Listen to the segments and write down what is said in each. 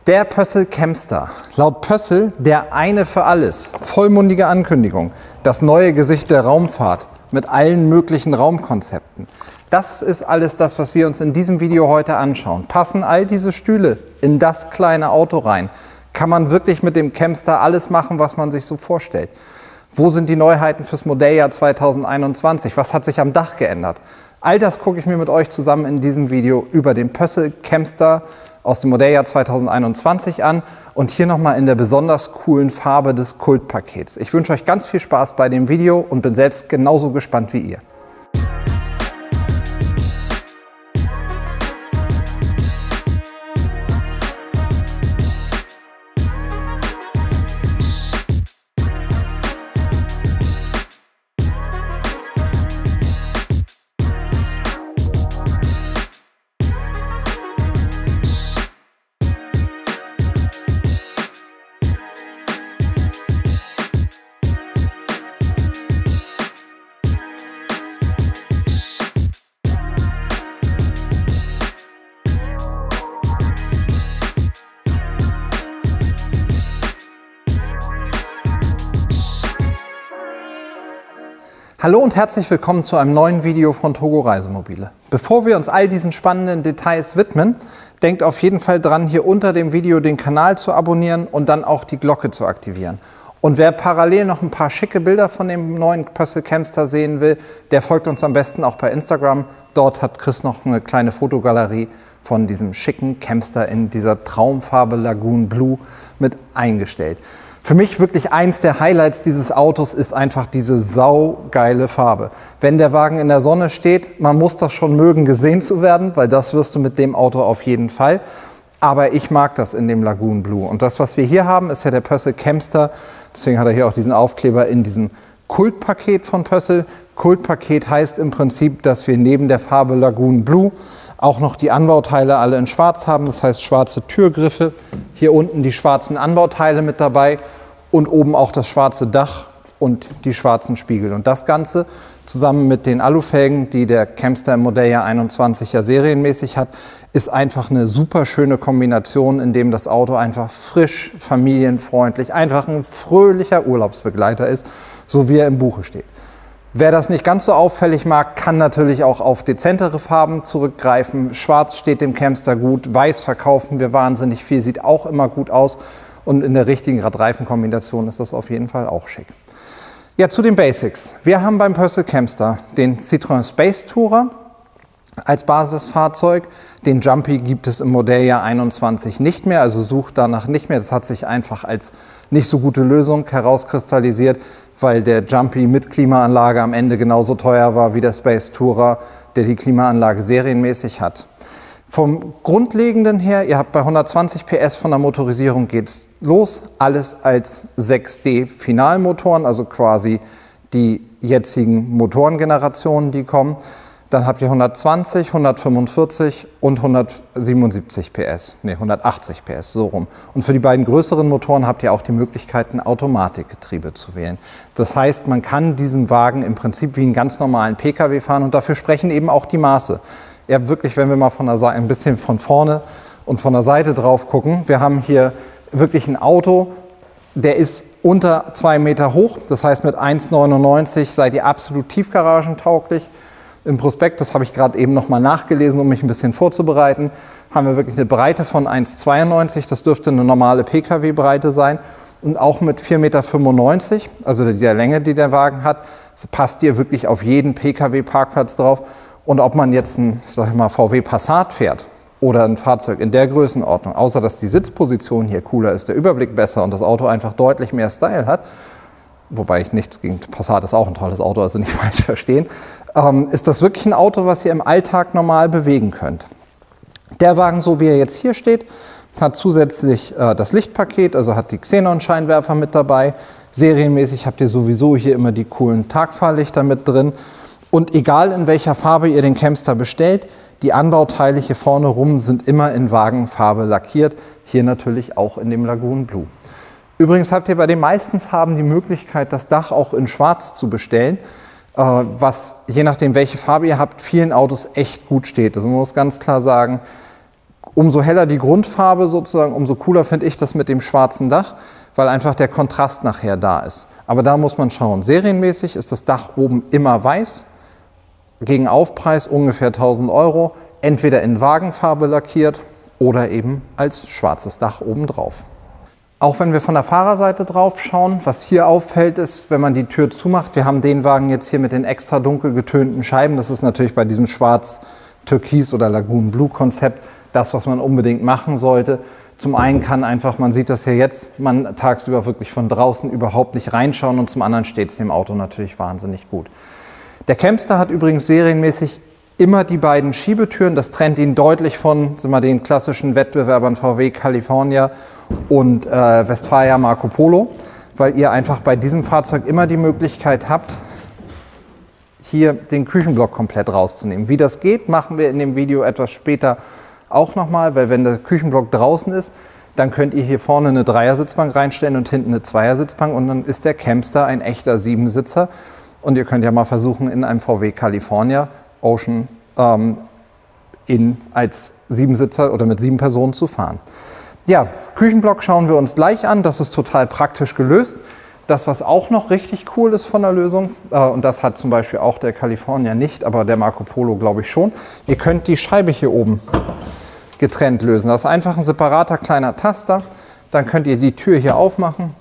Der Pössl Chemstar. Laut Pössl der eine für alles. Vollmundige Ankündigung. Das neue Gesicht der Raumfahrt mit allen möglichen Raumkonzepten. Das ist alles das, was wir uns in diesem Video heute anschauen. Passen all diese Stühle in das kleine Auto rein? Kann man wirklich mit dem Chemstar alles machen, was man sich so vorstellt? Wo sind die Neuheiten fürs Modelljahr 2021? Was hat sich am Dach geändert? All das gucke ich mir mit euch zusammen in diesem Video über den Pössl Chemstar aus dem Modelljahr 2021 an und hier nochmal in der besonders coolen Farbe des Kultpakets. Ich wünsche euch ganz viel Spaß bei dem Video und bin selbst genauso gespannt wie ihr. Hallo und herzlich willkommen zu einem neuen Video von Togo Reisemobile. Bevor wir uns all diesen spannenden Details widmen, denkt auf jeden Fall dran, hier unter dem Video den Kanal zu abonnieren und dann auch die Glocke zu aktivieren. Und wer parallel noch ein paar schicke Bilder von dem neuen Pössl Chemstar sehen will, der folgt uns am besten auch bei Instagram. Dort hat Chris noch eine kleine Fotogalerie von diesem schicken Chemstar in dieser Traumfarbe Lagoon Blue mit eingestellt. Für mich wirklich eins der Highlights dieses Autos ist einfach diese saugeile Farbe. Wenn der Wagen in der Sonne steht, man muss das schon mögen, gesehen zu werden, weil das wirst du mit dem Auto auf jeden Fall. Aber ich mag das in dem Lagoon Blue. Und das, was wir hier haben, ist ja der Pössl Chemstar. Deswegen hat er hier auch diesen Aufkleber in diesem Kultpaket von Pössl. Kultpaket heißt im Prinzip, dass wir neben der Farbe Lagoon Blue auch noch die Anbauteile alle in schwarz haben, das heißt schwarze Türgriffe, hier unten die schwarzen Anbauteile mit dabei und oben auch das schwarze Dach und die schwarzen Spiegel. Und das Ganze zusammen mit den Alufelgen, die der Chemstar im Modelljahr 21 ja serienmäßig hat, ist einfach eine super schöne Kombination, in dem das Auto einfach frisch, familienfreundlich, einfach ein fröhlicher Urlaubsbegleiter ist, so wie er im Buche steht. Wer das nicht ganz so auffällig mag, kann natürlich auch auf dezentere Farben zurückgreifen. Schwarz steht dem Chemstar gut, weiß verkaufen wir wahnsinnig viel, sieht auch immer gut aus. Und in der richtigen Rad-Reifen-Kombination ist das auf jeden Fall auch schick. Ja, zu den Basics. Wir haben beim Pössl Chemstar den Citroën Space Tourer als Basisfahrzeug. Den Jumpy gibt es im Modelljahr 21 nicht mehr, also sucht danach nicht mehr. Das hat sich einfach als nicht so gute Lösung herauskristallisiert, weil der Jumpy mit Klimaanlage am Ende genauso teuer war wie der Space Tourer, der die Klimaanlage serienmäßig hat. Vom Grundlegenden her, ihr habt bei 120 PS von der Motorisierung geht's los, alles als 6D Finalmotoren, also quasi die jetzigen Motorengenerationen, die kommen. Dann habt ihr 120, 145 und 177 PS, ne 180 PS, so rum. Und für die beiden größeren Motoren habt ihr auch die Möglichkeit, ein Automatikgetriebe zu wählen. Das heißt, man kann diesen Wagen im Prinzip wie einen ganz normalen Pkw fahren und dafür sprechen eben auch die Maße. Ihr habt wirklich, wenn wir mal von der Seite, ein bisschen von vorne und von der Seite drauf gucken, wir haben hier wirklich ein Auto, der ist unter 2 Meter hoch, das heißt mit 1,99 seid ihr absolut tiefgaragentauglich. Im Prospekt, das habe ich gerade eben noch mal nachgelesen, um mich ein bisschen vorzubereiten, haben wir wirklich eine Breite von 1,92, das dürfte eine normale Pkw-Breite sein. Und auch mit 4,95 Meter, also der Länge, die der Wagen hat, passt ihr wirklich auf jeden Pkw-Parkplatz drauf. Und ob man jetzt ein, sag ich mal, VW Passat fährt oder ein Fahrzeug in der Größenordnung, außer dass die Sitzposition hier cooler ist, der Überblick besser und das Auto einfach deutlich mehr Style hat, wobei ich nichts gegen Passat ist auch ein tolles Auto, also nicht falsch verstehen, ist das wirklich ein Auto, was ihr im Alltag normal bewegen könnt. Der Wagen, so wie er jetzt hier steht, hat zusätzlich das Lichtpaket, also hat die Xenon-Scheinwerfer mit dabei. Serienmäßig habt ihr sowieso hier immer die coolen Tagfahrlichter mit drin. Und egal in welcher Farbe ihr den Chemstar bestellt, die Anbauteile hier vorne rum sind immer in Wagenfarbe lackiert. Hier natürlich auch in dem Lagoon Blue. Übrigens habt ihr bei den meisten Farben die Möglichkeit, das Dach auch in Schwarz zu bestellen, was je nachdem, welche Farbe ihr habt, vielen Autos echt gut steht. Also man muss ganz klar sagen, Umso heller die Grundfarbe sozusagen, umso cooler finde ich das mit dem schwarzen Dach, weil einfach der Kontrast nachher da ist. Aber da muss man schauen. Serienmäßig ist das Dach oben immer weiß, gegen Aufpreis ungefähr 1.000 €, entweder in Wagenfarbe lackiert oder eben als schwarzes Dach obendrauf. Auch wenn wir von der Fahrerseite drauf schauen, was hier auffällt ist, wenn man die Tür zumacht, wir haben den Wagen jetzt hier mit den extra dunkel getönten Scheiben. Das ist natürlich bei diesem Schwarz-Türkis- oder Lagoon-Blue-Konzept das, was man unbedingt machen sollte. Zum einen kann einfach, man sieht das hier jetzt, man tagsüber wirklich von draußen überhaupt nicht reinschauen und zum anderen steht es dem Auto natürlich wahnsinnig gut. Der Campster hat übrigens serienmäßig immer die beiden Schiebetüren. Das trennt ihn deutlich von den klassischen Wettbewerbern VW California und Westfalia Marco Polo, weil ihr einfach bei diesem Fahrzeug immer die Möglichkeit habt, hier den Küchenblock komplett rauszunehmen. Wie das geht, machen wir in dem Video etwas später auch nochmal, weil wenn der Küchenblock draußen ist, dann könnt ihr hier vorne eine Dreiersitzbank reinstellen und hinten eine Zweiersitzbank und dann ist der Campster ein echter Siebensitzer. Und ihr könnt ja mal versuchen, in einem VW California Ocean als Siebensitzer oder mit 7 Personen zu fahren. Ja, Küchenblock schauen wir uns gleich an. Das ist total praktisch gelöst. Das, was auch noch richtig cool ist von der Lösung, und das hat zum Beispiel auch der California nicht, aber der Marco Polo glaube ich schon, ihr könnt die Scheibe hier oben getrennt lösen. Das ist einfach ein separater kleiner Taster. Dann könnt ihr die Tür hier aufmachen.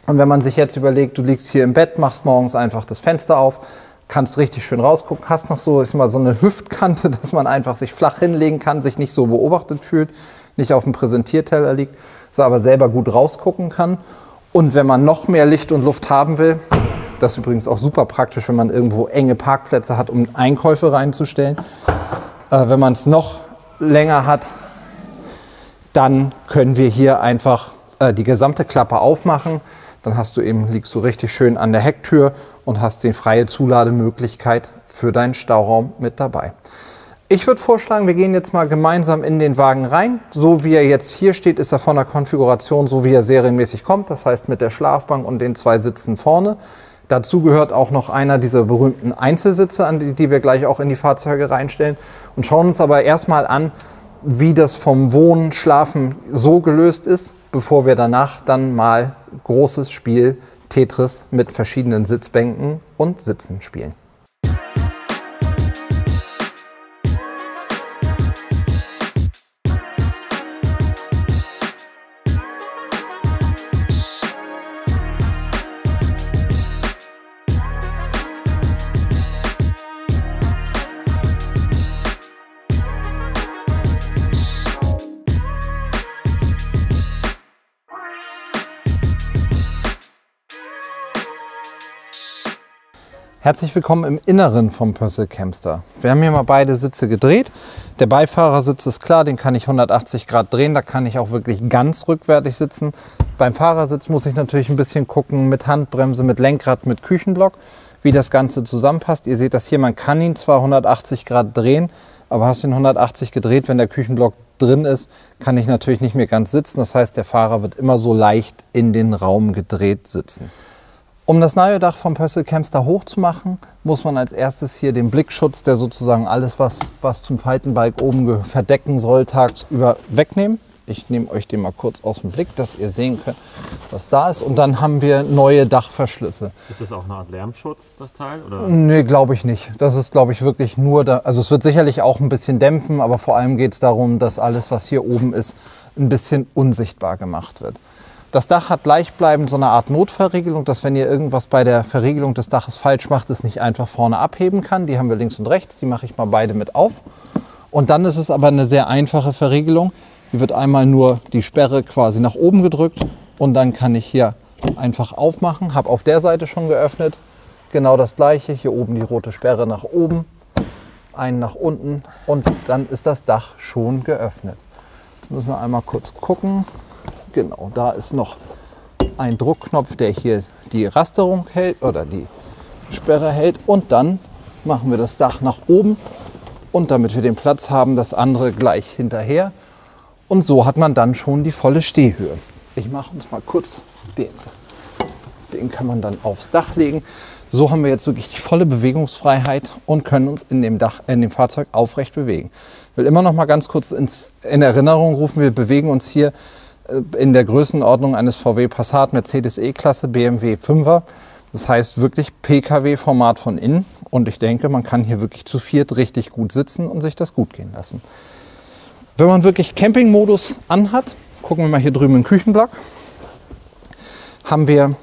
Und wenn man sich jetzt überlegt, du liegst hier im Bett, machst morgens einfach das Fenster auf, kannst richtig schön rausgucken, hast noch so, ist mal so eine Hüftkante, dass man einfach sich flach hinlegen kann, sich nicht so beobachtet fühlt, nicht auf dem Präsentierteller liegt, so aber selber gut rausgucken kann. Und wenn man noch mehr Licht und Luft haben will, das ist übrigens auch super praktisch, wenn man irgendwo enge Parkplätze hat, um Einkäufe reinzustellen. Wenn man es noch länger hat, dann können wir hier einfach die gesamte Klappe aufmachen. Dann liegst du richtig schön an der Hecktür und hast die freie Zulademöglichkeit für deinen Stauraum mit dabei. Ich würde vorschlagen, wir gehen jetzt mal gemeinsam in den Wagen rein. So wie er jetzt hier steht, ist er von der Konfiguration so, wie er serienmäßig kommt. Das heißt mit der Schlafbank und den 2 Sitzen vorne. Dazu gehört auch noch einer dieser berühmten Einzelsitze, die wir gleich auch in die Fahrzeuge reinstellen. Und schauen uns aber erstmal an, wie das vom Wohnen, Schlafen so gelöst ist, bevor wir danach dann mal großes Spiel Tetris mit verschiedenen Sitzbänken und Sitzen spielen. Herzlich willkommen im Inneren vom Purcell Campster. Wir haben hier mal beide Sitze gedreht. Der Beifahrersitz ist klar, den kann ich 180 Grad drehen, da kann ich auch wirklich ganz rückwärtig sitzen. Beim Fahrersitz muss ich natürlich ein bisschen gucken mit Handbremse, mit Lenkrad, mit Küchenblock, wie das Ganze zusammenpasst. Ihr seht das hier, man kann ihn zwar 180 Grad drehen, aber hast ihn 180 gedreht, wenn der Küchenblock drin ist, kann ich natürlich nicht mehr ganz sitzen. Das heißt, der Fahrer wird immer so leicht in den Raum gedreht sitzen. Um das neue Dach vom Purcell Campster hochzumachen, muss man als erstes hier den Blickschutz, der sozusagen alles, was zum Faltenbalg oben verdecken soll, tagsüber wegnehmen. Ich nehme euch den mal kurz aus dem Blick, dass ihr sehen könnt, was da ist. Und dann haben wir neue Dachverschlüsse. Ist das auch eine Art Lärmschutz, das Teil? Oder? Nee, glaube ich nicht. Das ist, glaube ich, wirklich nur da. Also es wird sicherlich auch ein bisschen dämpfen, aber vor allem geht es darum, dass alles, was hier oben ist, ein bisschen unsichtbar gemacht wird. Das Dach hat gleichbleibend so eine Art Notverriegelung, dass wenn ihr irgendwas bei der Verriegelung des Daches falsch macht, es nicht einfach vorne abheben kann. Die haben wir links und rechts, die mache ich mal beide mit auf. Und dann ist es aber eine sehr einfache Verriegelung. Hier wird einmal nur die Sperre quasi nach oben gedrückt und dann kann ich hier einfach aufmachen. Habe auf der Seite schon geöffnet. Genau das gleiche. Hier oben die rote Sperre nach oben, einen nach unten und dann ist das Dach schon geöffnet. Jetzt müssen wir einmal kurz gucken. Genau, da ist noch ein Druckknopf, der hier die Rasterung hält oder die Sperre hält. Und dann machen wir das Dach nach oben und damit wir den Platz haben, das andere gleich hinterher. Und so hat man dann schon die volle Stehhöhe. Ich mache uns mal kurz den Den kann man dann aufs Dach legen. So haben wir jetzt wirklich die volle Bewegungsfreiheit und können uns in dem Fahrzeug aufrecht bewegen. Ich will immer noch mal ganz kurz in Erinnerung rufen, wir bewegen uns hier in der Größenordnung eines VW Passat, Mercedes E-Klasse, BMW 5er. Das heißt wirklich Pkw-Format von innen. Und ich denke, man kann hier wirklich zu viert richtig gut sitzen und sich das gut gehen lassen. Wenn man wirklich Campingmodus anhat, gucken wir mal hier drüben im Küchenblock, haben wir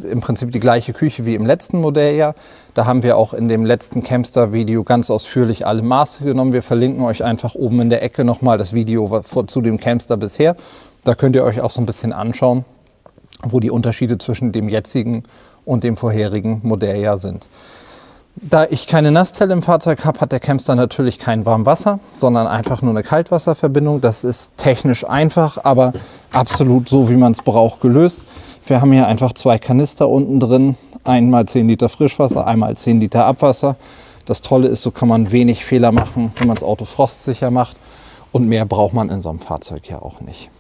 im Prinzip die gleiche Küche wie im letzten Modelljahr. Da haben wir auch in dem letzten Campstar-Video ganz ausführlich alle Maße genommen. Wir verlinken euch einfach oben in der Ecke nochmal das Video zu dem Campstar bisher. Da könnt ihr euch auch so ein bisschen anschauen, wo die Unterschiede zwischen dem jetzigen und dem vorherigen Modelljahr sind. Da ich keine Nasszelle im Fahrzeug habe, hat der Campstar natürlich kein Warmwasser, sondern einfach nur eine Kaltwasserverbindung. Das ist technisch einfach, aber absolut so, wie man es braucht, gelöst. Wir haben hier einfach 2 Kanister unten drin, einmal 10 Liter Frischwasser, einmal 10 Liter Abwasser. Das Tolle ist, so kann man wenig Fehler machen, wenn man das Auto frostsicher macht. Und mehr braucht man in so einem Fahrzeug ja auch nicht.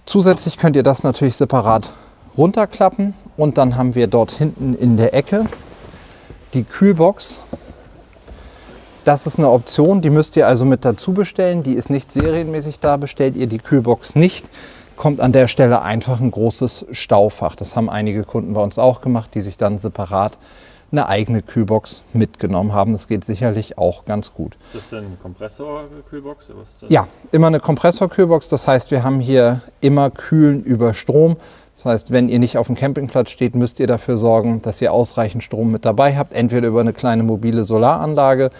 Zusätzlich könnt ihr das natürlich separat runterklappen. Und dann haben wir dort hinten in der Ecke die Kühlbox. Das ist eine Option, die müsst ihr also mit dazu bestellen. Die ist nicht serienmäßig da. Bestellt ihr die Kühlbox nicht, kommt an der Stelle einfach ein großes Staufach. Das haben einige Kunden bei uns auch gemacht, die sich dann separat eine eigene Kühlbox mitgenommen haben. Das geht sicherlich auch ganz gut. Ist das denn eine Kompressor-Kühlbox? Ja, immer eine Kompressor-Kühlbox. Das heißt, wir haben hier immer Kühlen über Strom. Das heißt, wenn ihr nicht auf dem Campingplatz steht, müsst ihr dafür sorgen, dass ihr ausreichend Strom mit dabei habt. Entweder über eine kleine mobile Solaranlage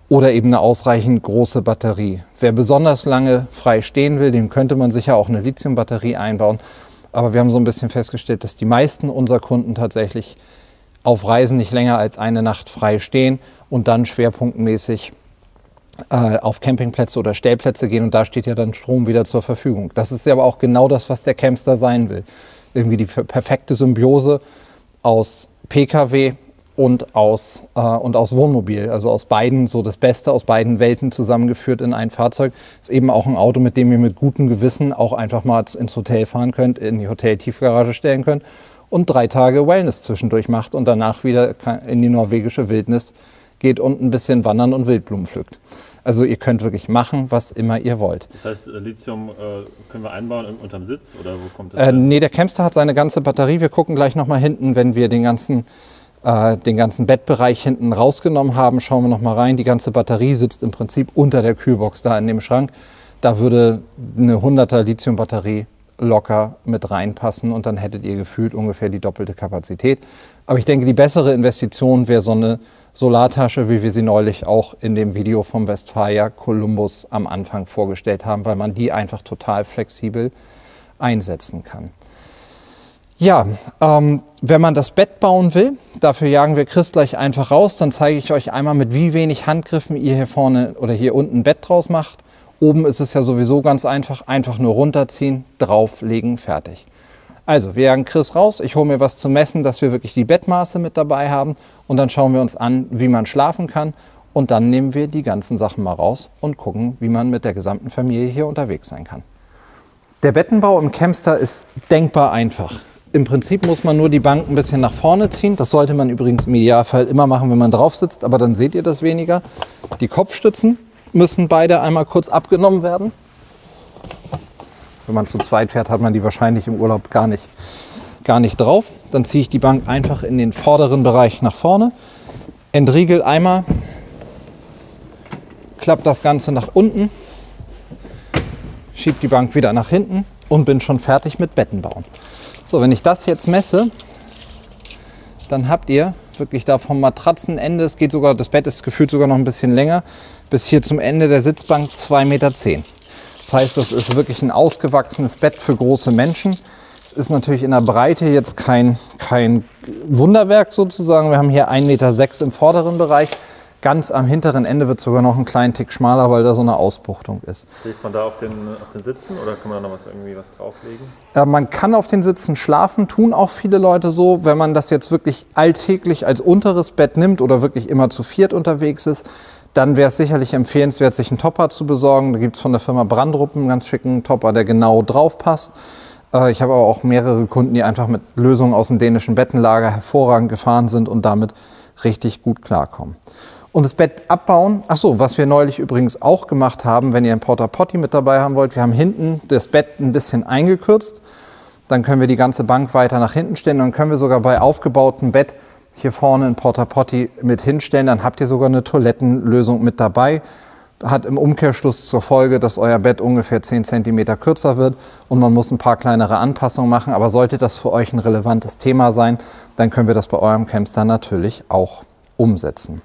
oder eben eine ausreichend große Batterie. Wer besonders lange frei stehen will, dem könnte man sicher auch eine Lithium-Batterie einbauen. Aber wir haben so ein bisschen festgestellt, dass die meisten unserer Kunden tatsächlich auf Reisen nicht länger als eine Nacht frei stehen und dann schwerpunktmäßig auf Campingplätze oder Stellplätze gehen. Und da steht ja dann Strom wieder zur Verfügung. Das ist ja aber auch genau das, was der Campstar sein will. Irgendwie die perfekte Symbiose aus Pkw und aus Wohnmobil, also aus beiden, so das Beste aus beiden Welten zusammengeführt in ein Fahrzeug. Ist eben auch ein Auto, mit dem ihr mit gutem Gewissen auch einfach mal ins Hotel fahren könnt, in die Hotel-Tiefgarage stellen könnt und 3 Tage Wellness zwischendurch macht und danach wieder in die norwegische Wildnis geht und ein bisschen wandern und Wildblumen pflückt. Also ihr könnt wirklich machen, was immer ihr wollt. Das heißt, Lithium können wir einbauen unterm Sitz oder wo kommt das? Nee, der Campstar hat seine ganze Batterie. Wir gucken gleich nochmal hinten, wenn wir den ganzen Bettbereich hinten rausgenommen haben, schauen wir noch mal rein. Die ganze Batterie sitzt im Prinzip unter der Kühlbox da in dem Schrank. Da würde eine 100er Lithium-Batterie locker mit reinpassen und dann hättet ihr gefühlt ungefähr die doppelte Kapazität. Aber ich denke, die bessere Investition wäre so eine Solartasche, wie wir sie neulich auch in dem Video vom Westfalia Columbus am Anfang vorgestellt haben, weil man die einfach total flexibel einsetzen kann. Ja, wenn man das Bett bauen will, dafür jagen wir Chris gleich einfach raus, dann zeige ich euch einmal, mit wie wenig Handgriffen ihr hier vorne oder hier unten ein Bett draus macht. Oben ist es ja sowieso ganz einfach nur runterziehen, drauflegen, fertig. Also, wir jagen Chris raus, ich hole mir was zu messen, dass wir wirklich die Bettmaße mit dabei haben und dann schauen wir uns an, wie man schlafen kann und dann nehmen wir die ganzen Sachen mal raus und gucken, wie man mit der gesamten Familie hier unterwegs sein kann. Der Bettenbau im Campstar ist denkbar einfach. Im Prinzip muss man nur die Bank ein bisschen nach vorne ziehen. Das sollte man übrigens im Idealfall immer machen, wenn man drauf sitzt, aber dann seht ihr das weniger. Die Kopfstützen müssen beide einmal kurz abgenommen werden. Wenn man zu zweit fährt, hat man die wahrscheinlich im Urlaub gar nicht drauf. Dann ziehe ich die Bank einfach in den vorderen Bereich nach vorne, entriegel einmal, klappe das Ganze nach unten, schiebe die Bank wieder nach hinten und bin schon fertig mit Bettenbauen. So, wenn ich das jetzt messe, dann habt ihr wirklich da vom Matratzenende, das Bett ist gefühlt sogar noch ein bisschen länger, bis hier zum Ende der Sitzbank 2,10 Meter. Das heißt, das ist wirklich ein ausgewachsenes Bett für große Menschen. Es ist natürlich in der Breite jetzt kein Wunderwerk sozusagen. Wir haben hier 1,6 Meter im vorderen Bereich. Ganz am hinteren Ende wird es sogar noch einen kleinen Tick schmaler, weil da so eine Ausbuchtung ist. Schläft man da auf den Sitzen oder kann man da noch was drauflegen? Man kann auf den Sitzen schlafen, tun auch viele Leute so. Wenn man das jetzt wirklich alltäglich als unteres Bett nimmt oder wirklich immer zu viert unterwegs ist, dann wäre es sicherlich empfehlenswert, sich einen Topper zu besorgen. Da gibt es von der Firma Brandrup einen ganz schicken Topper, der genau drauf passt. Ich habe aber auch mehrere Kunden, die einfach mit Lösungen aus dem dänischen Bettenlager hervorragend gefahren sind und damit richtig gut klarkommen. Und das Bett abbauen, achso, was wir neulich übrigens auch gemacht haben, wenn ihr einen Porta Potty mit dabei haben wollt, wir haben hinten das Bett ein bisschen eingekürzt, dann können wir die ganze Bank weiter nach hinten stellen, dann können wir sogar bei aufgebautem Bett hier vorne ein Porta Potty mit hinstellen, dann habt ihr sogar eine Toilettenlösung mit dabei, hat im Umkehrschluss zur Folge, dass euer Bett ungefähr 10 cm kürzer wird und man muss ein paar kleinere Anpassungen machen, aber sollte das für euch ein relevantes Thema sein, dann können wir das bei eurem Campster natürlich auch umsetzen.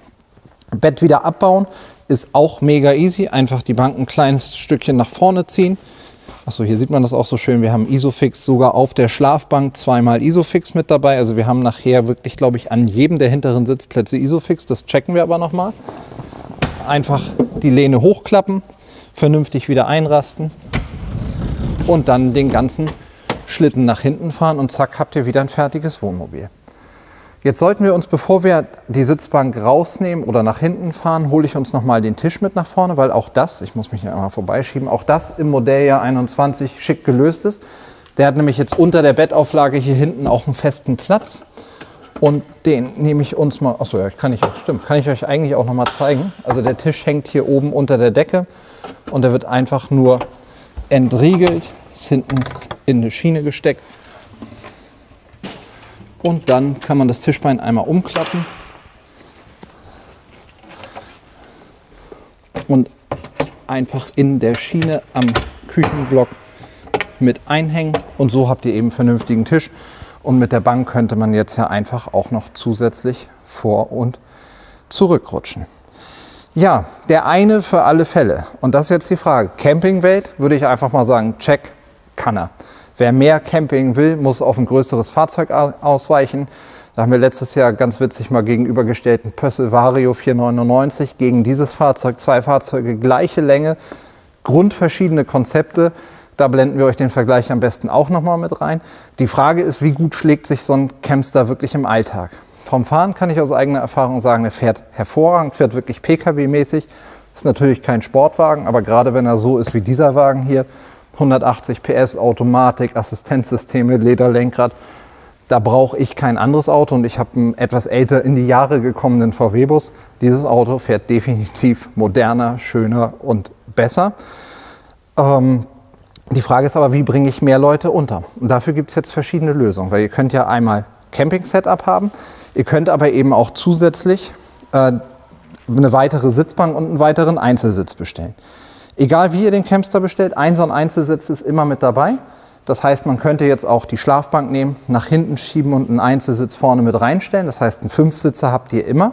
Bett wieder abbauen ist auch mega easy. Einfach die Bank ein kleines Stückchen nach vorne ziehen. Achso, hier sieht man das auch so schön. Wir haben Isofix sogar auf der Schlafbank zweimal Isofix mit dabei. Also wir haben nachher wirklich, glaube ich, an jedem der hinteren Sitzplätze Isofix. Das checken wir aber nochmal. Einfach die Lehne hochklappen, vernünftig wieder einrasten und dann den ganzen Schlitten nach hinten fahren und zack, habt ihr wieder ein fertiges Wohnmobil. Jetzt sollten wir uns, bevor wir die Sitzbank rausnehmen oder nach hinten fahren, hole ich uns nochmal den Tisch mit nach vorne, weil auch das, ich muss mich hier einmal vorbeischieben, auch das im Modelljahr 21 schick gelöst ist. Der hat nämlich jetzt unter der Bettauflage hier hinten auch einen festen Platz. Und den nehme ich uns mal, achso, ja, kann ich euch eigentlich auch nochmal zeigen. Also der Tisch hängt hier oben unter der Decke und der wird einfach nur entriegelt, ist hinten in eine Schiene gesteckt. Und dann kann man das Tischbein einmal umklappen und einfach in der Schiene am Küchenblock mit einhängen. Und so habt ihr eben einen vernünftigen Tisch. Und mit der Bank könnte man jetzt ja einfach auch noch zusätzlich vor- und zurückrutschen. Ja, der eine für alle Fälle. Und das ist jetzt die Frage. Campingwelt, würde ich einfach mal sagen, check, kann er. Wer mehr Camping will, muss auf ein größeres Fahrzeug ausweichen. Da haben wir letztes Jahr ganz witzig mal gegenübergestellt einen Pössl Vario 499 gegen dieses Fahrzeug. 2 Fahrzeuge, gleiche Länge, grundverschiedene Konzepte. Da blenden wir euch den Vergleich am besten auch nochmal mit rein. Die Frage ist, wie gut schlägt sich so ein Campster wirklich im Alltag? Vom Fahren kann ich aus eigener Erfahrung sagen, er fährt hervorragend, fährt wirklich PKW-mäßig. Ist natürlich kein Sportwagen, aber gerade wenn er so ist wie dieser Wagen hier, 180 PS, Automatik, Assistenzsysteme, Lederlenkrad. Da brauche ich kein anderes Auto und ich habe einen etwas älter in die Jahre gekommenen VW-Bus. Dieses Auto fährt definitiv moderner, schöner und besser. Die Frage ist aber, wie bringe ich mehr Leute unter? Und dafür gibt es jetzt verschiedene Lösungen, weil ihr könnt ja einmal Camping-Setup haben, ihr könnt aber eben auch zusätzlich eine weitere Sitzbank und einen weiteren Einzelsitz bestellen. Egal wie ihr den Campster bestellt, so ein Einzelsitz ist immer mit dabei. Das heißt, man könnte jetzt auch die Schlafbank nehmen, nach hinten schieben und einen Einzelsitz vorne mit reinstellen. Das heißt, einen 5-Sitzer habt ihr immer.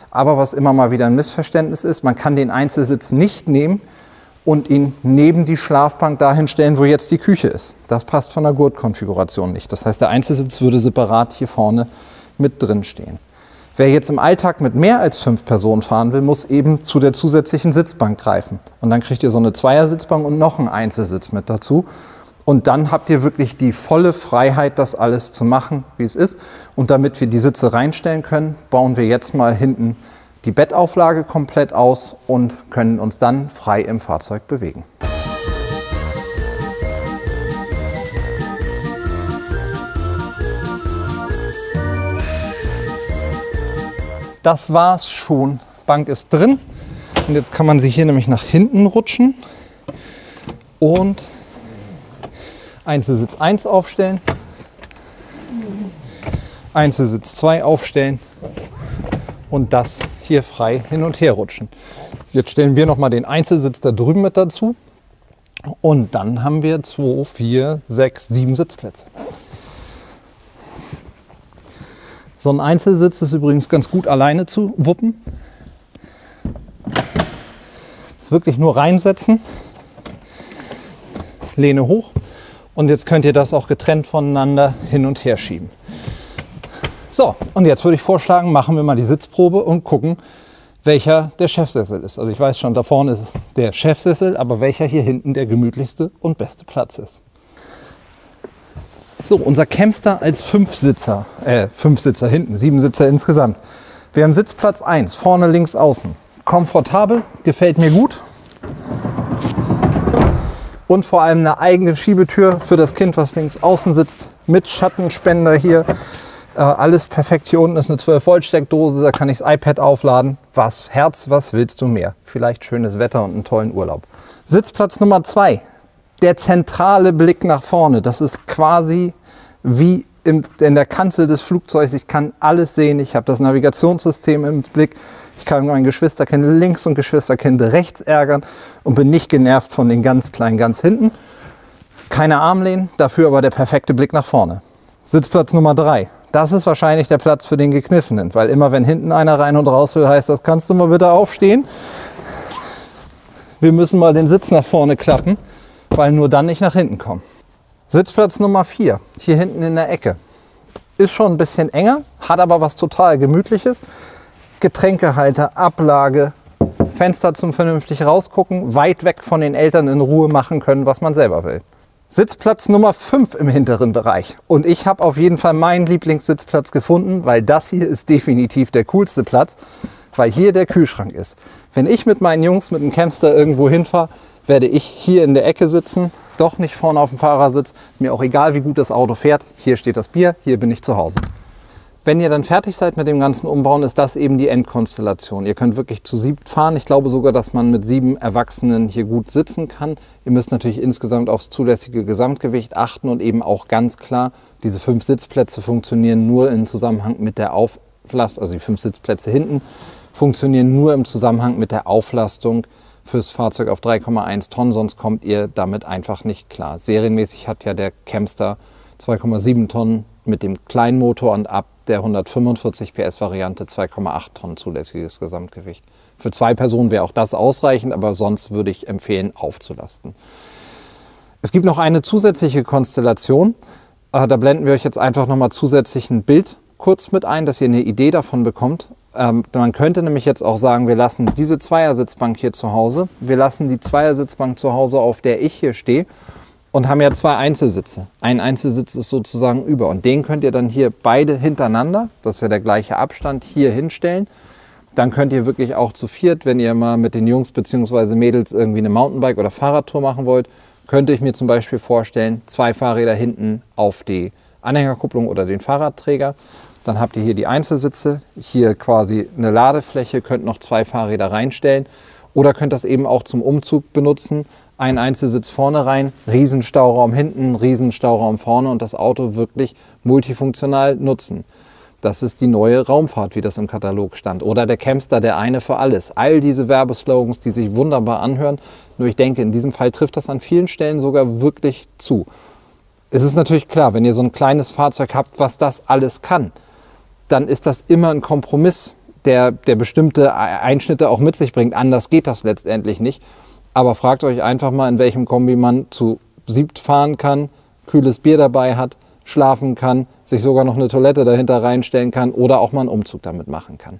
Aber was immer mal wieder ein Missverständnis ist, man kann den Einzelsitz nicht nehmen und ihn neben die Schlafbank dahin stellen, wo jetzt die Küche ist. Das passt von der Gurtkonfiguration nicht. Das heißt, der Einzelsitz würde separat hier vorne mit drin stehen. Wer jetzt im Alltag mit mehr als 5 Personen fahren will, muss eben zu der zusätzlichen Sitzbank greifen. Und dann kriegt ihr so eine Zweiersitzbank und noch einen Einzelsitz mit dazu. Und dann habt ihr wirklich die volle Freiheit, das alles zu machen, wie es ist. Und damit wir die Sitze reinstellen können, bauen wir jetzt mal hinten die Bettauflage komplett aus und können uns dann frei im Fahrzeug bewegen. Das war's schon. Bank ist drin. Und jetzt kann man sie hier nämlich nach hinten rutschen und Einzelsitz 1 aufstellen, Einzelsitz 2 aufstellen und das hier frei hin und her rutschen. Jetzt stellen wir noch mal den Einzelsitz da drüben mit dazu und dann haben wir 2, 4, 6, 7 Sitzplätze. So ein Einzelsitz ist übrigens ganz gut alleine zu wuppen. Ist wirklich nur reinsetzen, Lehne hoch und jetzt könnt ihr das auch getrennt voneinander hin und her schieben. So, und jetzt würde ich vorschlagen, machen wir mal die Sitzprobe und gucken, welcher der Chefsessel ist. Also ich weiß schon, da vorne ist der Chefsessel, aber welcher hier hinten der gemütlichste und beste Platz ist. So, unser Campster als 5 Sitzer hinten, 7 Sitzer insgesamt. Wir haben Sitzplatz 1, vorne, links, außen. Komfortabel, gefällt mir gut. Und vor allem eine eigene Schiebetür für das Kind, was links außen sitzt, mit Schattenspender hier. Alles perfekt. Hier unten ist eine 12-Volt-Steckdose, da kann ich das iPad aufladen. Was willst du mehr? Vielleicht schönes Wetter und einen tollen Urlaub. Sitzplatz Nummer 2. Der zentrale Blick nach vorne. Das ist quasi wie in der Kanzel des Flugzeugs. Ich kann alles sehen. Ich habe das Navigationssystem im Blick. Ich kann mein Geschwisterkind links und Geschwisterkind rechts ärgern und bin nicht genervt von den ganz kleinen ganz hinten. Keine Armlehnen, dafür aber der perfekte Blick nach vorne. Sitzplatz Nummer 3. Das ist wahrscheinlich der Platz für den Gekniffenen, weil immer wenn hinten einer rein und raus will, heißt das, kannst du mal bitte aufstehen? Wir müssen mal den Sitz nach vorne klappen, weil nur dann nicht nach hinten kommen. Sitzplatz Nummer 4, hier hinten in der Ecke. Ist schon ein bisschen enger, hat aber was total Gemütliches. Getränkehalter, Ablage, Fenster zum vernünftig rausgucken, weit weg von den Eltern in Ruhe machen können, was man selber will. Sitzplatz Nummer 5 im hinteren Bereich. Und ich habe auf jeden Fall meinen Lieblingssitzplatz gefunden, weil das hier ist definitiv der coolste Platz, weil hier der Kühlschrank ist. Wenn ich mit meinen Jungs mit dem Camster irgendwo hinfahre, werde ich hier in der Ecke sitzen, doch nicht vorne auf dem Fahrersitz. Mir auch egal, wie gut das Auto fährt. Hier steht das Bier, hier bin ich zu Hause. Wenn ihr dann fertig seid mit dem ganzen Umbauen, ist das eben die Endkonstellation. Ihr könnt wirklich zu 7 fahren. Ich glaube sogar, dass man mit 7 Erwachsenen hier gut sitzen kann. Ihr müsst natürlich insgesamt aufs zulässige Gesamtgewicht achten und eben auch ganz klar, diese 5 Sitzplätze funktionieren nur im Zusammenhang mit der Auflastung, also die 5 Sitzplätze hinten funktionieren nur im Zusammenhang mit der Auflastung fürs Fahrzeug auf 3,1 Tonnen, sonst kommt ihr damit einfach nicht klar. Serienmäßig hat ja der Camster 2,7 Tonnen mit dem kleinen Motor und ab der 145 PS Variante 2,8 Tonnen zulässiges Gesamtgewicht. Für 2 Personen wäre auch das ausreichend, aber sonst würde ich empfehlen, aufzulasten. Es gibt noch eine zusätzliche Konstellation. Da blenden wir euch jetzt einfach nochmal zusätzlich ein Bild kurz mit ein, dass ihr eine Idee davon bekommt. Man könnte nämlich jetzt auch sagen, wir lassen diese Zweiersitzbank hier zu Hause, wir lassen die Zweiersitzbank zu Hause, auf der ich hier stehe, und haben ja 2 Einzelsitze. Ein Einzelsitz ist sozusagen über und den könnt ihr dann hier beide hintereinander, das ist ja der gleiche Abstand, hier hinstellen. Dann könnt ihr wirklich auch zu viert, wenn ihr mal mit den Jungs bzw. Mädels irgendwie eine Mountainbike- oder Fahrradtour machen wollt, könnte ich mir zum Beispiel vorstellen, 2 Fahrräder hinten auf die Anhängerkupplung oder den Fahrradträger. Dann habt ihr hier die Einzelsitze, hier quasi eine Ladefläche, könnt noch 2 Fahrräder reinstellen oder könnt das eben auch zum Umzug benutzen. Ein Einzelsitz vorne rein, Riesenstauraum hinten, Riesenstauraum vorne und das Auto wirklich multifunktional nutzen. Das ist die neue Raumfahrt, wie das im Katalog stand. Oder der Camster, der eine für alles. All diese Werbeslogans, die sich wunderbar anhören. Nur ich denke, in diesem Fall trifft das an vielen Stellen sogar wirklich zu. Es ist natürlich klar, wenn ihr so ein kleines Fahrzeug habt, was das alles kann, dann ist das immer ein Kompromiss, der bestimmte Einschnitte auch mit sich bringt. Anders geht das letztendlich nicht. Aber fragt euch einfach mal, in welchem Kombi man zu 7 fahren kann, kühles Bier dabei hat, schlafen kann, sich sogar noch eine Toilette dahinter reinstellen kann oder auch mal einen Umzug damit machen kann.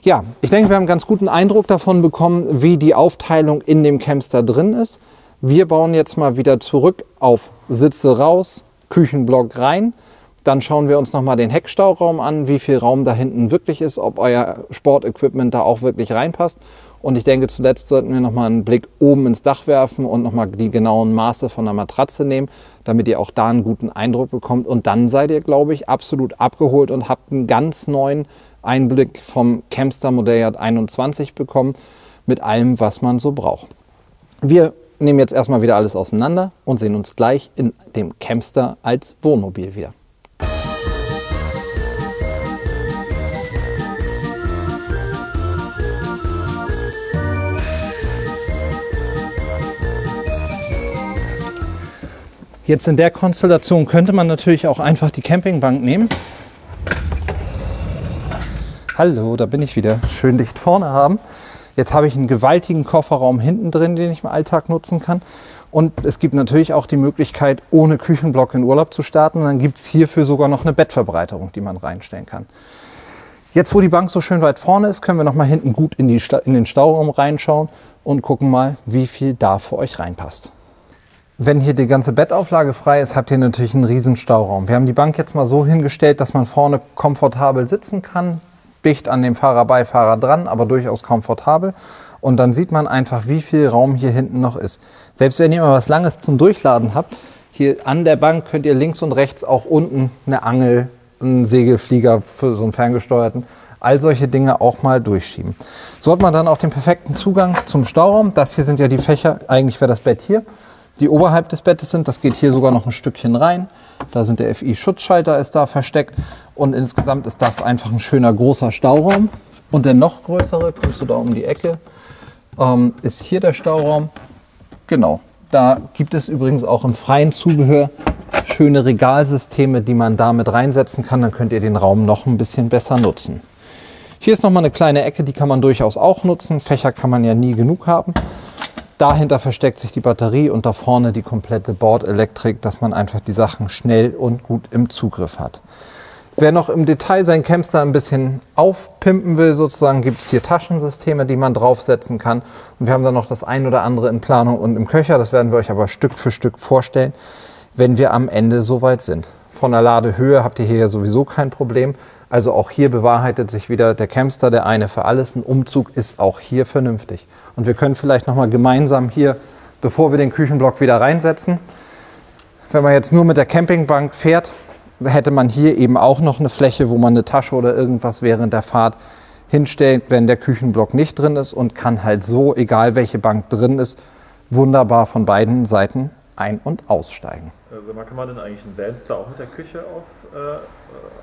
Ja, ich denke, wir haben einen ganz guten Eindruck davon bekommen, wie die Aufteilung in dem Camster drin ist. Wir bauen jetzt mal wieder zurück auf Sitze raus, Küchenblock rein. Dann schauen wir uns nochmal den Heckstauraum an, wie viel Raum da hinten wirklich ist, ob euer Sportequipment da auch wirklich reinpasst. Und ich denke, zuletzt sollten wir nochmal einen Blick oben ins Dach werfen und nochmal die genauen Maße von der Matratze nehmen, damit ihr auch da einen guten Eindruck bekommt. Und dann seid ihr, glaube ich, absolut abgeholt und habt einen ganz neuen Einblick vom Camster Modelljahr 21 bekommen, mit allem, was man so braucht. Wir nehmen jetzt erstmal wieder alles auseinander und sehen uns gleich in dem Camster als Wohnmobil wieder. Jetzt in der Konstellation könnte man natürlich auch einfach die Campingbank nehmen. Hallo, da bin ich wieder. Schön dicht vorne haben. Jetzt habe ich einen gewaltigen Kofferraum hinten drin, den ich im Alltag nutzen kann. Und es gibt natürlich auch die Möglichkeit, ohne Küchenblock in Urlaub zu starten. Und dann gibt es hierfür sogar noch eine Bettverbreiterung, die man reinstellen kann. Jetzt, wo die Bank so schön weit vorne ist, können wir noch mal hinten gut in den Stauraum reinschauen und gucken mal, wie viel da für euch reinpasst. Wenn hier die ganze Bettauflage frei ist, habt ihr natürlich einen riesen Stauraum. Wir haben die Bank jetzt mal so hingestellt, dass man vorne komfortabel sitzen kann, dicht an dem Fahrer-Beifahrer dran, aber durchaus komfortabel. Und dann sieht man einfach, wie viel Raum hier hinten noch ist. Selbst wenn ihr mal was Langes zum Durchladen habt, hier an der Bank könnt ihr links und rechts auch unten eine Angel, einen Segelflieger für so einen ferngesteuerten, all solche Dinge auch mal durchschieben. So hat man dann auch den perfekten Zugang zum Stauraum. Das hier sind ja die Fächer, eigentlich wäre das Bett hier, die oberhalb des Bettes sind. Das geht hier sogar noch ein Stückchen rein. Da sind der FI-Schutzschalter ist da versteckt. Und insgesamt ist das einfach ein schöner großer Stauraum. Und der noch größere, kommst du da um die Ecke, ist hier der Stauraum. Genau, da gibt es übrigens auch im freien Zubehör schöne Regalsysteme, die man da mit reinsetzen kann. Dann könnt ihr den Raum noch ein bisschen besser nutzen. Hier ist nochmal eine kleine Ecke, die kann man durchaus auch nutzen. Fächer kann man ja nie genug haben. Dahinter versteckt sich die Batterie und da vorne die komplette Bordelektrik, dass man einfach die Sachen schnell und gut im Zugriff hat. Wer noch im Detail sein Campster ein bisschen aufpimpen will, sozusagen, gibt es hier Taschensysteme, die man draufsetzen kann. Und wir haben dann noch das ein oder andere in Planung und im Köcher. Das werden wir euch aber Stück für Stück vorstellen, wenn wir am Ende soweit sind. Von der Ladehöhe habt ihr hier ja sowieso kein Problem. Also auch hier bewahrheitet sich wieder der Campster, der eine für alles. Ein Umzug ist auch hier vernünftig. Und wir können vielleicht noch mal gemeinsam hier, bevor wir den Küchenblock wieder reinsetzen, wenn man jetzt nur mit der Campingbank fährt, hätte man hier eben auch noch eine Fläche, wo man eine Tasche oder irgendwas während der Fahrt hinstellt, wenn der Küchenblock nicht drin ist und kann halt so, egal welche Bank drin ist, wunderbar von beiden Seiten ein- und aussteigen. Also kann man denn eigentlich einen Vanster auch mit der Küche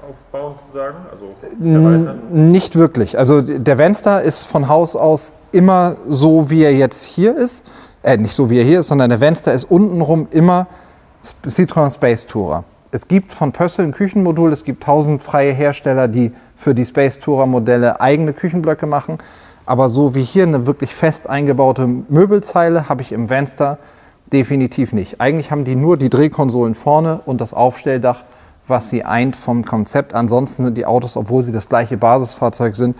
aufbauen sozusagen? Also erweitern? Nicht wirklich. Also der Vanster ist von Haus aus immer so, wie er jetzt hier ist. Nicht so, wie er hier ist, sondern der Vanster ist untenrum immer Citroën Space Tourer. Es gibt von Pössl ein Küchenmodul, es gibt 1000 freie Hersteller, die für die Space Tourer Modelle eigene Küchenblöcke machen. Aber so wie hier eine wirklich fest eingebaute Möbelzeile habe ich im Vanster definitiv nicht. Eigentlich haben die nur die Drehkonsolen vorne und das Aufstelldach, was sie eint vom Konzept. Ansonsten sind die Autos, obwohl sie das gleiche Basisfahrzeug sind,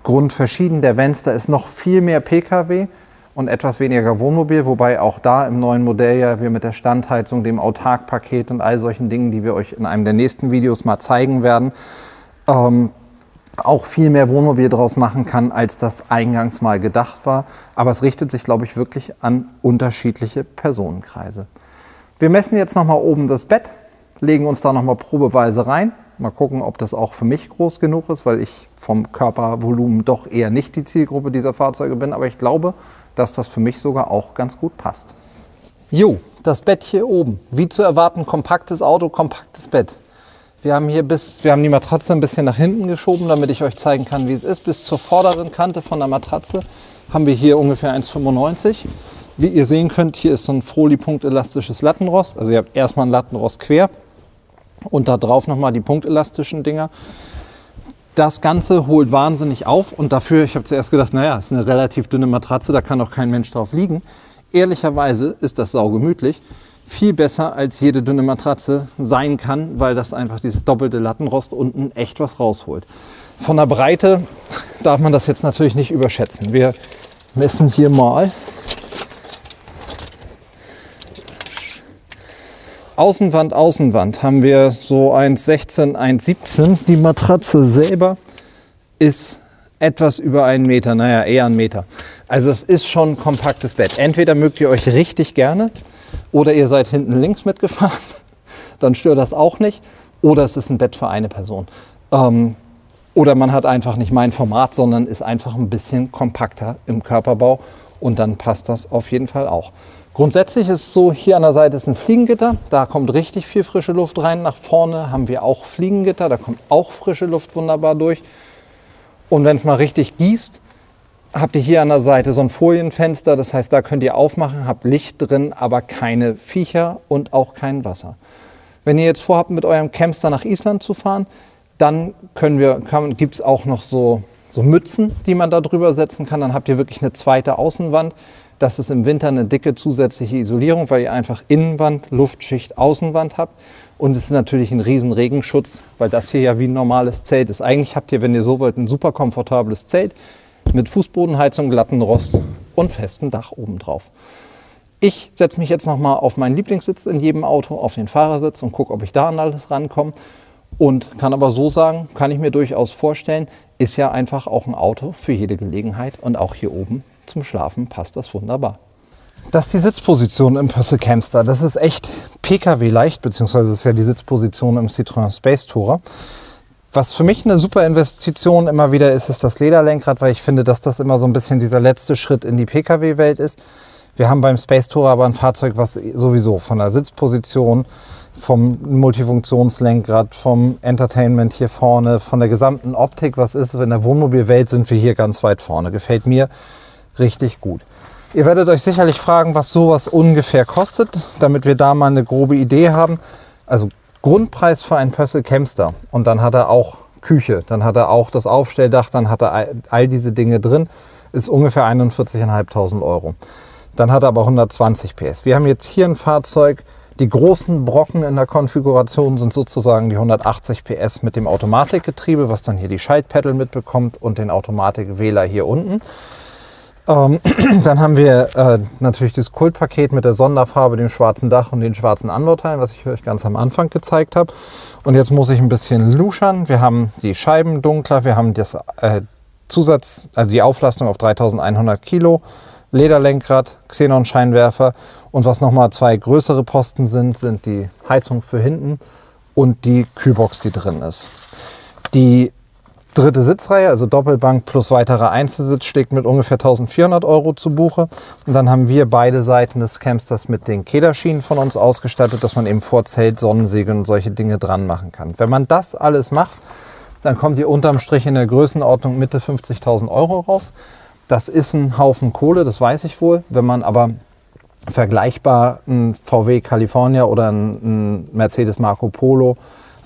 grundverschieden. Der Vanster ist noch viel mehr Pkw und etwas weniger Wohnmobil, wobei auch da im neuen Modell ja wir mit der Standheizung, dem Autarkpaket und all solchen Dingen, die wir euch in einem der nächsten Videos mal zeigen werden, auch viel mehr Wohnmobil draus machen kann, als das eingangs mal gedacht war. Aber es richtet sich, glaube ich, wirklich an unterschiedliche Personenkreise. Wir messen jetzt noch mal oben das Bett, legen uns da noch mal probeweise rein. Mal gucken, ob das auch für mich groß genug ist, weil ich vom Körpervolumen doch eher nicht die Zielgruppe dieser Fahrzeuge bin. Aber ich glaube, dass das für mich sogar auch ganz gut passt. Jo, das Bett hier oben. Wie zu erwarten, kompaktes Auto, kompaktes Bett. Wir haben die Matratze ein bisschen nach hinten geschoben, damit ich euch zeigen kann, wie es ist. Bis zur vorderen Kante von der Matratze haben wir hier ungefähr 1,95. Wie ihr sehen könnt, hier ist so ein Froli-punktelastisches Lattenrost. Also ihr habt erstmal ein Lattenrost quer und da drauf nochmal die punktelastischen Dinger. Das Ganze holt wahnsinnig auf und dafür, ich habe zuerst gedacht, naja, ist eine relativ dünne Matratze, da kann doch kein Mensch drauf liegen. Ehrlicherweise ist das saugemütlich. Viel besser als jede dünne Matratze sein kann, weil das einfach dieses doppelte Lattenrost unten echt was rausholt. Von der Breite darf man das jetzt natürlich nicht überschätzen. Wir messen hier mal. Außenwand haben wir so 1,16, 1,17. Die Matratze selber ist etwas über 1 Meter, naja, eher 1 Meter. Also es ist schon ein kompaktes Bett. Entweder mögt ihr euch richtig gerne oder ihr seid hinten links mitgefahren, dann stört das auch nicht. Oder es ist ein Bett für eine Person. Oder man hat einfach nicht mein Format, sondern ist einfach ein bisschen kompakter im Körperbau und dann passt das auf jeden Fall auch. Grundsätzlich ist es so, hier an der Seite ist ein Fliegengitter, da kommt richtig viel frische Luft rein. Nach vorne haben wir auch Fliegengitter, da kommt auch frische Luft wunderbar durch. Und wenn es mal richtig gießt, habt ihr hier an der Seite so ein Folienfenster, das heißt, da könnt ihr aufmachen, habt Licht drin, aber keine Viecher und auch kein Wasser. Wenn ihr jetzt vorhabt, mit eurem Campster nach Island zu fahren, dann gibt es auch noch so Mützen, die man da drüber setzen kann. Dann habt ihr wirklich eine zweite Außenwand. Das ist im Winter eine dicke zusätzliche Isolierung, weil ihr einfach Innenwand, Luftschicht, Außenwand habt. Und es ist natürlich ein riesen Regenschutz, weil das hier ja wie ein normales Zelt ist. Eigentlich habt ihr, wenn ihr so wollt, ein super komfortables Zelt mit Fußbodenheizung, glatten Rost und festem Dach obendrauf. Ich setze mich jetzt nochmal auf meinen Lieblingssitz in jedem Auto, auf den Fahrersitz und gucke, ob ich da an alles rankomme. Und kann aber so sagen, kann ich mir durchaus vorstellen, ist ja einfach auch ein Auto für jede Gelegenheit und auch hier oben zum Schlafen passt das wunderbar. Das ist die Sitzposition im Pössl Camstar. Das ist echt PKW-leicht, beziehungsweise das ist ja die Sitzposition im Citroën Space Tourer. Was für mich eine super Investition immer wieder ist, ist das Lederlenkrad, weil ich finde, dass das immer so ein bisschen dieser letzte Schritt in die PKW-Welt ist. Wir haben beim Space Tourer aber ein Fahrzeug, was sowieso von der Sitzposition, vom Multifunktionslenkrad, vom Entertainment hier vorne, von der gesamten Optik, was ist, in der Wohnmobilwelt sind wir hier ganz weit vorne. Gefällt mir richtig gut. Ihr werdet euch sicherlich fragen, was sowas ungefähr kostet, damit wir da mal eine grobe Idee haben. Also Grundpreis für einen Pössl Camstar und dann hat er auch Küche, dann hat er auch das Aufstelldach, dann hat er all diese Dinge drin, ist ungefähr 41.500 Euro. Dann hat er aber 120 PS. Wir haben jetzt hier ein Fahrzeug, die großen Brocken in der Konfiguration sind sozusagen die 180 PS mit dem Automatikgetriebe, was dann hier die Schaltpedal mitbekommt und den Automatikwähler hier unten. Dann haben wir natürlich das Kultpaket mit der Sonderfarbe, dem schwarzen Dach und den schwarzen Anbauteilen, was ich euch ganz am Anfang gezeigt habe. Und jetzt muss ich ein bisschen luschern. Wir haben die Scheiben dunkler, wir haben das also die Auflastung auf 3100 Kilo, Lederlenkrad, Xenon-Scheinwerfer und was nochmal zwei größere Posten sind die Heizung für hinten und die Kühlbox, die drin ist. Die dritte Sitzreihe, also Doppelbank plus weiterer Einzelsitz, schlägt mit ungefähr 1400 Euro zu Buche. Und dann haben wir beide Seiten des Camstars mit den Kederschienen von uns ausgestattet, dass man eben vor Zelt, Sonnensegel und solche Dinge dran machen kann. Wenn man das alles macht, dann kommt ihr unterm Strich in der Größenordnung Mitte 50.000 Euro raus. Das ist ein Haufen Kohle, das weiß ich wohl. Wenn man aber vergleichbar einen VW California oder einen Mercedes Marco Polo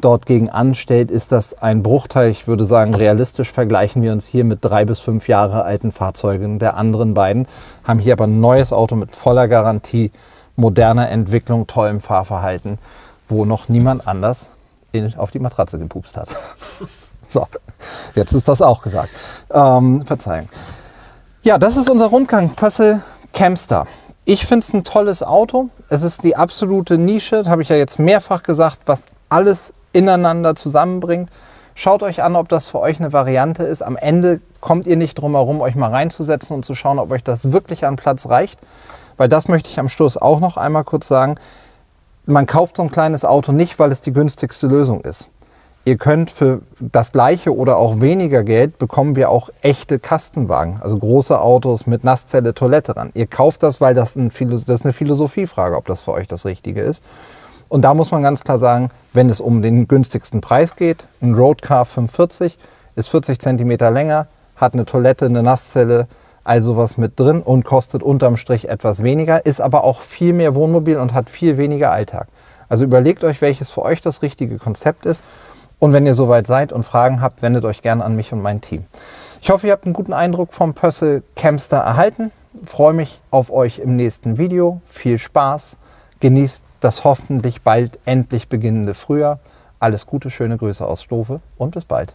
dort gegen anstellt, ist das ein Bruchteil. Ich würde sagen, realistisch vergleichen wir uns hier mit 3 bis 5 Jahre alten Fahrzeugen der anderen beiden. Haben hier aber ein neues Auto mit voller Garantie, moderner Entwicklung, tollem Fahrverhalten, wo noch niemand anders auf die Matratze gepupst hat. So, jetzt ist das auch gesagt. Verzeihung. Ja, das ist unser Rundgang Pössl Camstar. Ich finde es ein tolles Auto. Es ist die absolute Nische, das habe ich ja jetzt mehrfach gesagt, was alles ineinander zusammenbringt. Schaut euch an, ob das für euch eine Variante ist. Am Ende kommt ihr nicht drum herum, euch mal reinzusetzen und zu schauen, ob euch das wirklich an Platz reicht. Weil das möchte ich am Schluss auch noch einmal kurz sagen. Man kauft so ein kleines Auto nicht, weil es die günstigste Lösung ist. Ihr könnt für das gleiche oder auch weniger Geld bekommen wir auch echte Kastenwagen, also große Autos mit Nasszelle, Toilette ran. Ihr kauft das, weil das eine Philosophiefrage, ob das für euch das Richtige ist. Und da muss man ganz klar sagen, wenn es um den günstigsten Preis geht, ein Roadcar 540 ist 40 cm länger, hat eine Toilette, eine Nasszelle, also was mit drin und kostet unterm Strich etwas weniger, ist aber auch viel mehr Wohnmobil und hat viel weniger Alltag. Also überlegt euch, welches für euch das richtige Konzept ist. Und wenn ihr soweit seid und Fragen habt, wendet euch gerne an mich und mein Team. Ich hoffe, ihr habt einen guten Eindruck vom Pössl Camstar erhalten. Ich freue mich auf euch im nächsten Video. Viel Spaß, genießt das hoffentlich bald endlich beginnende Frühjahr. Alles Gute, schöne Grüße aus Stowe und bis bald.